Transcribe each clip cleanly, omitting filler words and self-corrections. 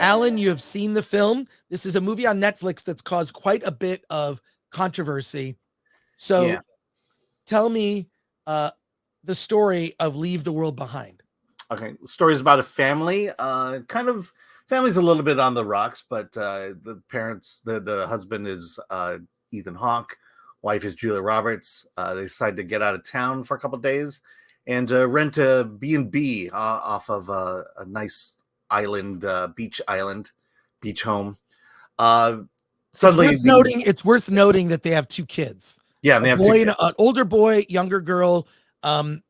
Alan, you have seen the film. This is a movie on Netflix that's caused quite a bit of controversy. So tell me the story of Leave the World Behind. Okay, the story is about a family. Family's a little bit on the rocks, but the parents, the husband is Ethan Hawke, wife is Julia Roberts. They decide to get out of town for a couple of days and rent a B&B off of a nice island, beach home. Suddenly, it's worth noting that they have two kids. Yeah, and they have two kids. An older boy, younger girl. And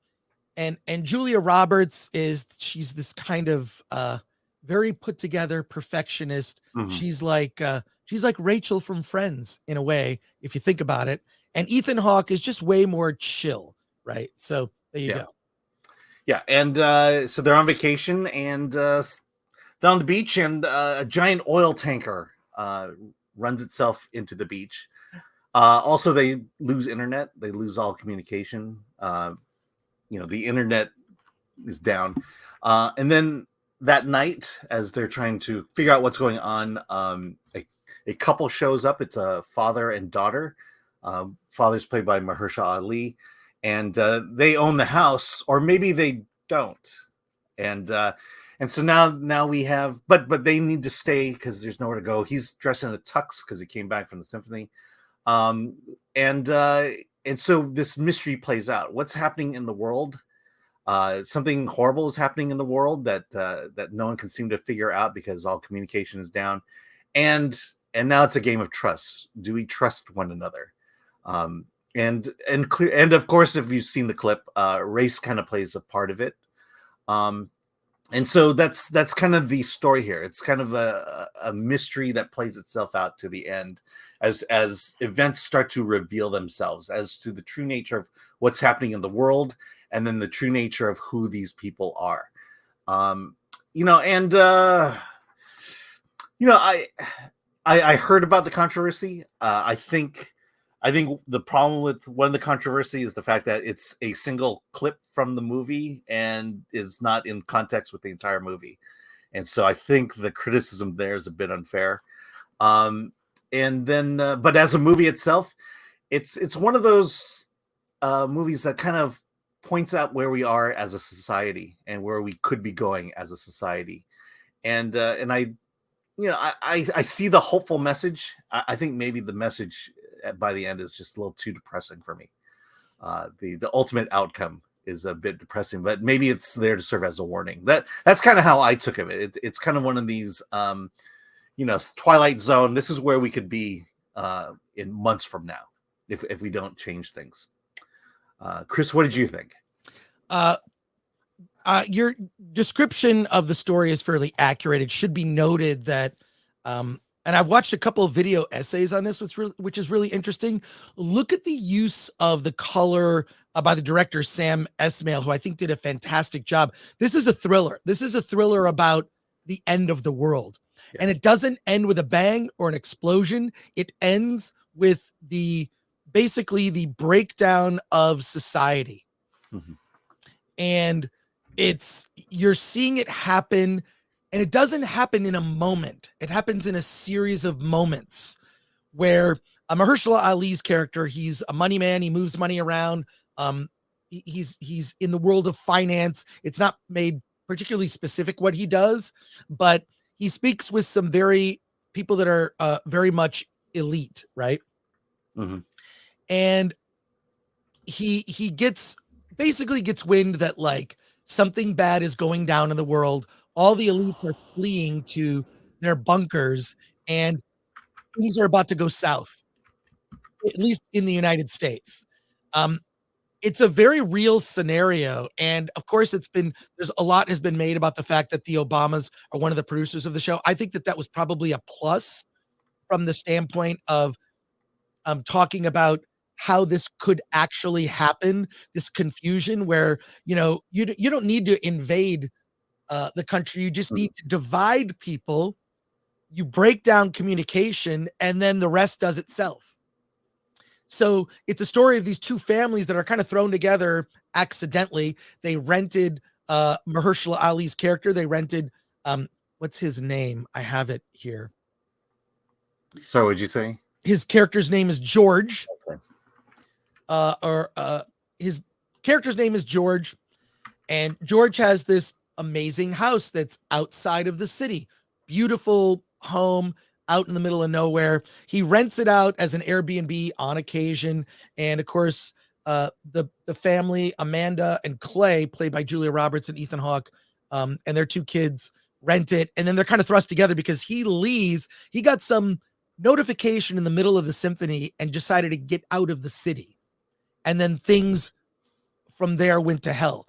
Julia Roberts she's this kind of very put together perfectionist. Mm-hmm. She's like Rachel from Friends in a way, if you think about it. And Ethan Hawke is just way more chill, right? So there you go. Yeah, and so they're on vacation and they're on the beach, and a giant oil tanker runs itself into the beach. Also, they lose internet. They lose all communication. The internet is down. And then that night, as they're trying to figure out what's going on, a couple shows up. It's a father and daughter. Father's played by Mahershala Ali. And they own the house, or maybe they don't. And so now we have, but they need to stay because there's nowhere to go. He's dressed in a tux because he came back from the symphony. And so this mystery plays out. What's happening in the world? Something horrible is happening in the world that no one can seem to figure out because all communication is down. And now it's a game of trust. Do we trust one another? And of course, if you've seen the clip, race kind of plays a part of it. And so that's kind of the story here. It's kind of a mystery that plays itself out to the end as events start to reveal themselves as to the true nature of what's happening in the world, and then the true nature of who these people are. I heard about the controversy. I think the problem with one of the controversy is the fact that it's a single clip from the movie and is not in context with the entire movie. And so I think the criticism there is a bit unfair. But as a movie itself, it's one of those movies that kind of points out where we are as a society and where we could be going as a society. And I see the hopeful message. I think maybe the message by the end is just a little too depressing for me. The ultimate outcome is a bit depressing, but maybe it's there to serve as a warning. That's kind of how I took of it. It's kind of one of these, Twilight Zone. This is where we could be in months from now if we don't change things. Chris, what did you think? Your description of the story is fairly accurate. It should be noted that, and I've watched a couple of video essays on this, which is really interesting. Look at the use of the color by the director, Sam Esmail, who I think did a fantastic job. This is a thriller. This is a thriller about the end of the world. Yeah. And it doesn't end with a bang or an explosion. It ends with basically the breakdown of society. Mm-hmm. And you're seeing it happen. And it doesn't happen in a moment. It happens in a series of moments where Mahershala Ali's character, he's a money man. He moves money around. He's in the world of finance. It's not made particularly specific what he does, but he speaks with some people that are very much elite, right? Mm-hmm. And he basically gets wind that like something bad is going down in the world. All the elites are fleeing to their bunkers, and things are about to go south, at least in the United States. It's a very real scenario. And of course, there's a lot has been made about the fact that the Obamas are one of the producers of the show. I think that was probably a plus from the standpoint of talking about how this could actually happen, this confusion where, you don't need to invade the country. You just need to divide people. You break down communication, and then the rest does itself. So it's a story of these two families that are kind of thrown together accidentally. They rented Mahershala Ali's character. They rented what's his name? I have it here. So what'd you say? His character's name is George. Okay. His character's name is George, and George has this amazing house that's outside of the city. Beautiful home out in the middle of nowhere. He rents it out as an Airbnb on occasion, and of course, the family, Amanda and Clay, played by Julia Roberts and Ethan Hawke, and their two kids, rent it, and then they're kind of thrust together because he leaves. He got some notification in the middle of the symphony and decided to get out of the city, and then things from there went to hell.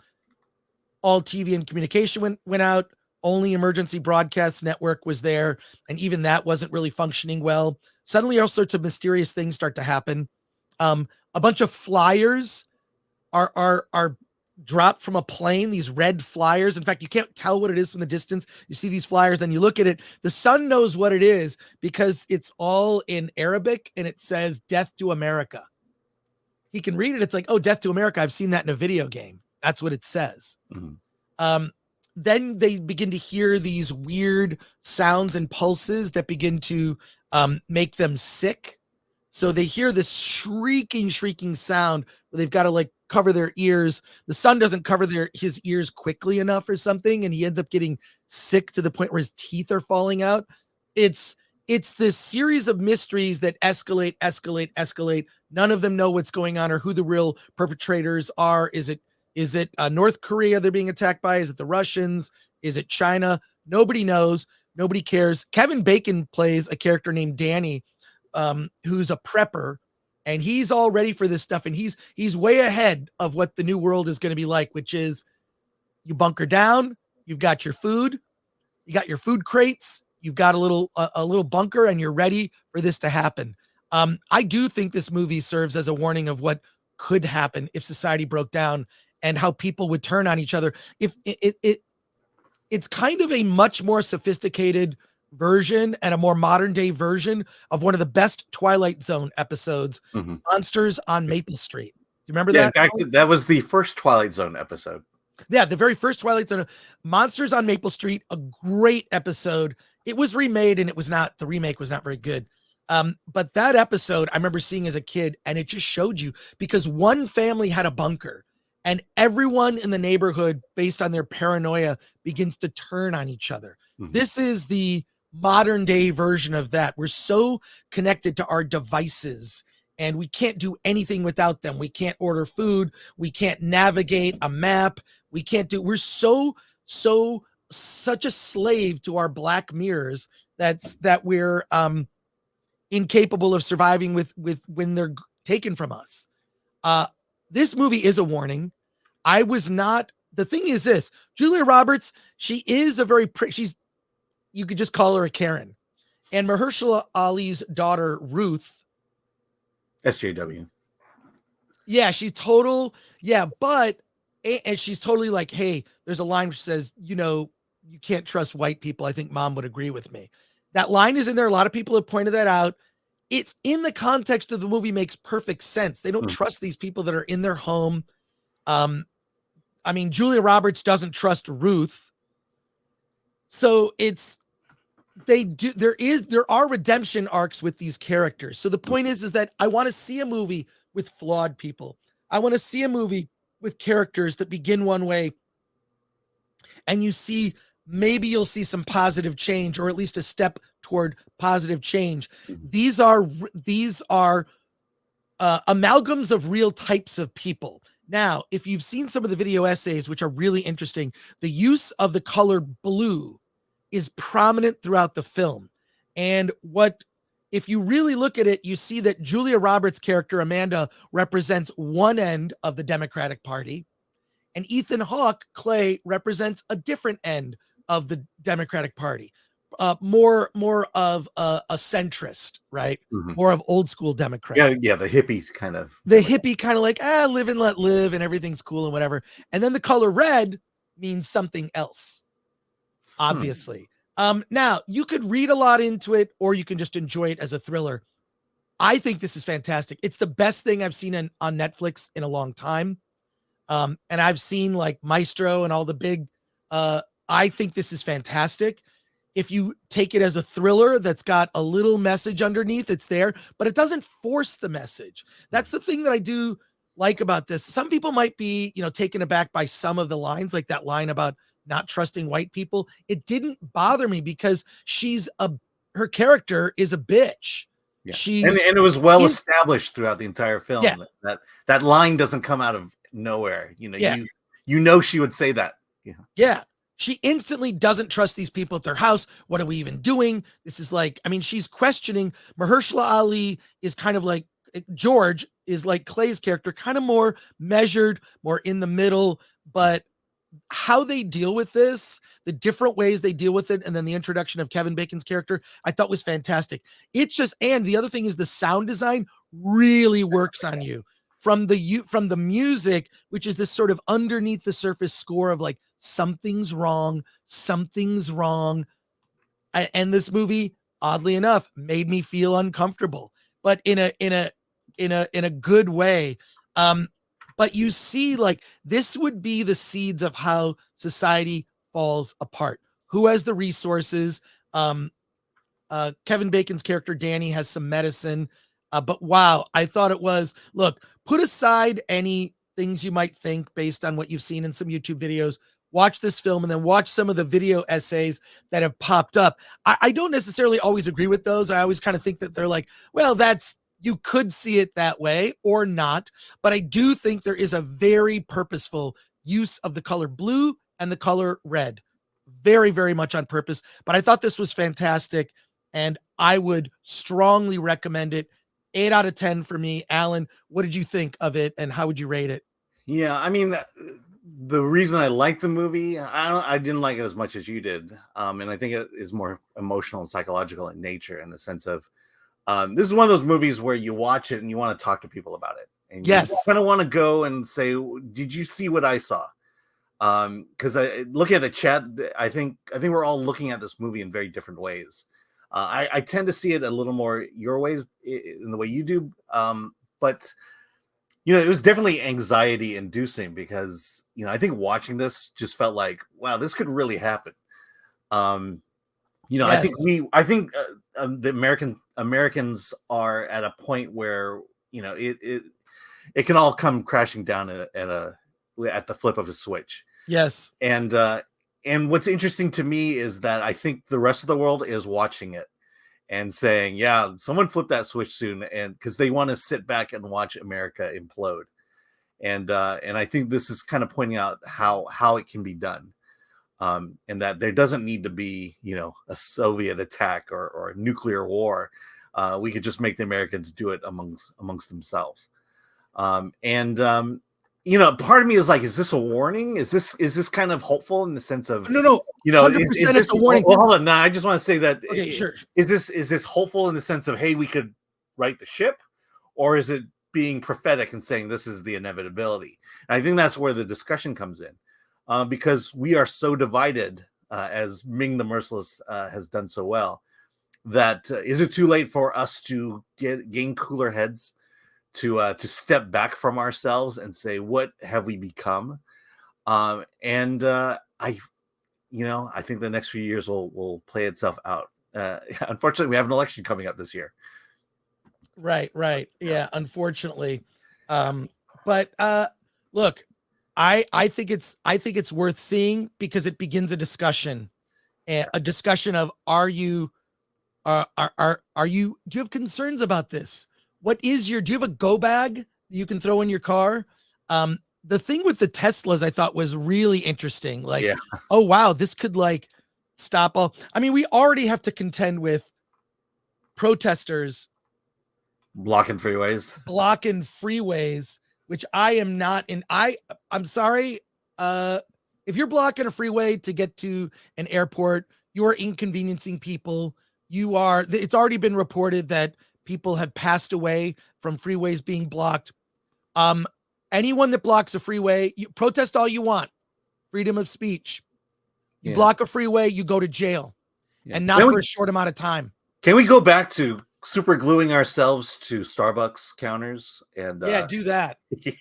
All TV and communication went out. Only emergency broadcast network was there, and even that wasn't really functioning well. Suddenly, all sorts of mysterious things start to happen. A bunch of flyers are dropped from a plane. These red flyers. In fact, you can't tell what it is from the distance. You see these flyers, then you look at it. The son knows what it is because it's all in Arabic and it says "Death to America." He can read it. It's like, oh, "Death to America." I've seen that in a video game. That's what it says. Mm-hmm. Then they begin to hear these weird sounds and pulses that begin to make them sick. So they hear this shrieking sound where they've got to like cover their ears. The son doesn't cover his ears quickly enough or something, and he ends up getting sick to the point where his teeth are falling out. It's this series of mysteries that escalate. None of them know what's going on or who the real perpetrators are. Is it North Korea they're being attacked by? Is it the Russians? Is it China? Nobody knows. Nobody cares. Kevin Bacon plays a character named Danny, who's a prepper, and he's all ready for this stuff. And he's way ahead of what the new world is going to be like, which is you bunker down, you've got your food, you got your food crates, you've got a little bunker, and you're ready for this to happen. I do think this movie serves as a warning of what could happen if society broke down and how people would turn on each other. If it's kind of a much more sophisticated version and a more modern day version of one of the best Twilight Zone episodes, mm-hmm. Monsters on Maple Street. Do you remember that? In fact, that was the first Twilight Zone episode. Yeah, the very first Twilight Zone, Monsters on Maple Street, a great episode. It was remade and the remake was not very good. But that episode I remember seeing as a kid, and it just showed you, because one family had a bunker and everyone in the neighborhood, based on their paranoia, begins to turn on each other. Mm-hmm. This is the modern day version of that. We're so connected to our devices and we can't do anything without them. We can't order food. We can't navigate a map. We're such a slave to our black mirrors that we're incapable of surviving with when they're taken from us. This movie is a warning. The thing is this, Julia Roberts, she is a very you could just call her a Karen. And Mahershala Ali's daughter, Ruth. SJW. Yeah, she's total. Yeah, and she's totally like, hey, there's a line which says, you can't trust white people. I think mom would agree with me. That line is in there. A lot of people have pointed that out. It's in the context of the movie, makes perfect sense. They don't trust these people that are in their home. Julia Roberts doesn't trust Ruth. So there are redemption arcs with these characters. So the point is that I want to see a movie with flawed people. I want to see a movie with characters that begin one way and maybe you'll see some positive change, or at least a step toward positive change. These are amalgams of real types of people. Now, if you've seen some of the video essays, which are really interesting, the use of the color blue is prominent throughout the film. And if you really look at it, you see that Julia Roberts' character, Amanda, represents one end of the Democratic Party, and Ethan Hawke, Clay, represents a different end of the Democratic Party. More of a centrist, right? Mm-hmm. More of old school Democrat. Yeah, the hippie kind of. The hippie kind of like, live and let live and everything's cool and whatever. And then the color red means something else, obviously. Now, you could read a lot into it, or you can just enjoy it as a thriller. I think this is fantastic. It's the best thing I've seen on Netflix in a long time. And I've seen like Maestro and all the big, I think this is fantastic. if you take it as a thriller that's got a little message underneath, it's there, but it doesn't force the message. That's the thing that I do like about this. Some people might be, taken aback by some of the lines, like that line about not trusting white people. It didn't bother me because her character is a bitch. Yeah. She's and it was well established throughout the entire film. Yeah. That line doesn't come out of nowhere. Yeah. She would say that. Yeah. Yeah. She instantly doesn't trust these people at their house. What are we even doing? This is like, she's questioning. Mahershala Ali is kind of like, George is like Clay's character, kind of more measured, more in the middle, but how they deal with this, the different ways they deal with it, and then the introduction of Kevin Bacon's character, I thought was fantastic. It's just, and the other thing is the sound design really works on you from the music, which is this sort of underneath the surface score of like something's wrong. And this movie, oddly enough, made me feel uncomfortable, but in a good way. But you see, like, this would be the seeds of how society falls apart. Who has the resources? Kevin Bacon's character, Danny, has some medicine. But wow, I thought it was, look, put aside any things you might think based on what you've seen in some YouTube videos. Watch this film and then watch some of the video essays that have popped up. I don't necessarily always agree with those. I always kind of think that they're like, well, you could see it that way or not, but I do think there is a very purposeful use of the color blue and the color red. Very, very much on purpose. But I thought this was fantastic, and I would strongly recommend it. 8 out of 10 for me. Alan, what did you think of it, and how would you rate it? Yeah, the reason I like the movie, I didn't like it as much as you did, and I think it is more emotional and psychological in nature, in the sense of, this is one of those movies where you watch it and you want to talk to people about it. And yes, you kind of want to go and say, did you see what I saw? Because looking at the chat, I think we're all looking at this movie in very different ways. I tend to see it a little more your ways, in the way you do. But it was definitely anxiety inducing, because, I think watching this just felt like, wow, this could really happen. Yes. I think the Americans are at a point where it can all come crashing down at the flip of a switch. Yes. And what's interesting to me is that I think the rest of the world is watching it and saying, yeah, someone flip that switch soon, and because they want to sit back and watch America implode. And I think this is kind of pointing out how it can be done. And that there doesn't need to be, a Soviet attack or a nuclear war. We could just make the Americans do it amongst themselves. Part of me is like, is this a warning? Is this kind of hopeful in the sense of, no, 100% it's a warning. Well, hold on. No, I just want to say that. Okay, sure. Is this hopeful in the sense of, hey, we could right the ship, or is it being prophetic and saying this is the inevitability? And I think that's where the discussion comes in. Because we are so divided, as Ming the Merciless has done so well, that is it too late for us to gain cooler heads, to step back from ourselves and say, what have we become? I think the next few years will play itself out. Unfortunately, we have an election coming up this year. Right. Yeah, unfortunately. But look, I think it's worth seeing, because it begins a discussion of, do you have concerns about this? Do you have a go bag you can throw in your car? The thing with the Teslas I thought was really interesting. Like, yeah. Oh wow, this could like stop all. We already have to contend with protesters blocking freeways, which I am not in. I'm sorry. If you're blocking a freeway to get to an airport, you are inconveniencing people. It's already been reported that people have passed away from freeways being blocked. Anyone that blocks a freeway, you protest all you want. Freedom of speech. You block a freeway, you go to jail, and not for a short amount of time. Can we go back to super gluing ourselves to Starbucks counters and do that? Yeah.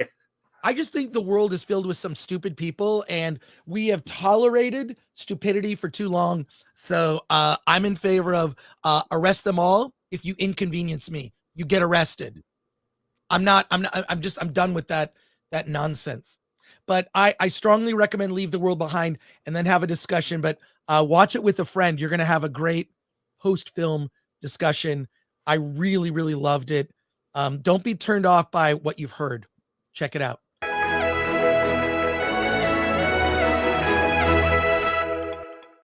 I just think the world is filled with some stupid people, and we have tolerated stupidity for too long. So I'm in favor of arrest them all. If you inconvenience me, you get arrested. I'm done with that nonsense. But I strongly recommend Leave the World Behind and then have a discussion. But watch it with a friend. You're going to have a great post film discussion. I really, really loved it. Don't be turned off by what you've heard. Check it out.